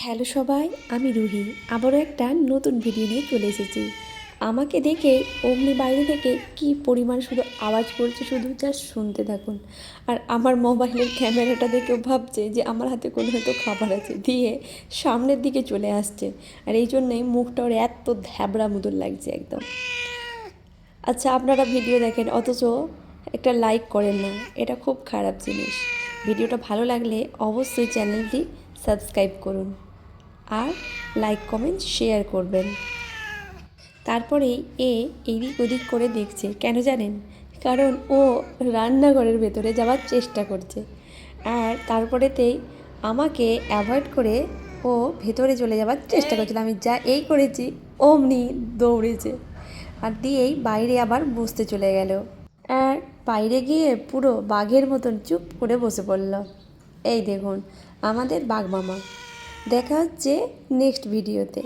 Hello সবাই, আমি রুহি আবারও একটা নতুন ভিডিও নিয়ে চলে এসেছি। আমাকে দেখে অমনি বাইরে থেকে কি পরিমাণ শুধু আওয়াজ করছে, শুধু জাস্ট শুনতে থাকুন। আর আমার মোবাইলের ক্যামেরাটা দেখেও ভাবছে যে আমার হাতে কোনো হয়তো খাবার আছে, দিয়ে সামনের দিকে চলে আসছে। আর এই জন্যই মুখটা ওর এত ধ্যাবড়া মতন লাগছে একদম। আচ্ছা, আপনারা ভিডিও দেখেন অথচ একটা লাইক করেন না, এটা খুব খারাপ জিনিস। ভিডিওটা ভালো লাগলে অবশ্যই চ্যানেলটি সাবস্ক্রাইব করুন আর লাইক কমেন্ট শেয়ার করবেন। তারপরেই এদিক ওদিক করে দেখছে কেন জানেন? কারণ ও রান্নাঘরের ভেতরে যাওয়ার চেষ্টা করছে। আর তারপরেতেই আমাকে অ্যাভয়েড করে ও ভেতরে চলে যাওয়ার চেষ্টা করছিল। আমি যা করেছি অমনি দৌড়েছে আর দিয়েই বাইরে আবার বসতে চলে গেল। আর বাইরে গিয়ে পুরো বাঘের মতন চুপ করে বসে পড়ল। এই দেখুন আমাদের বাঘ মামা। দেখা হচ্ছে নেক্সট ভিডিওতে।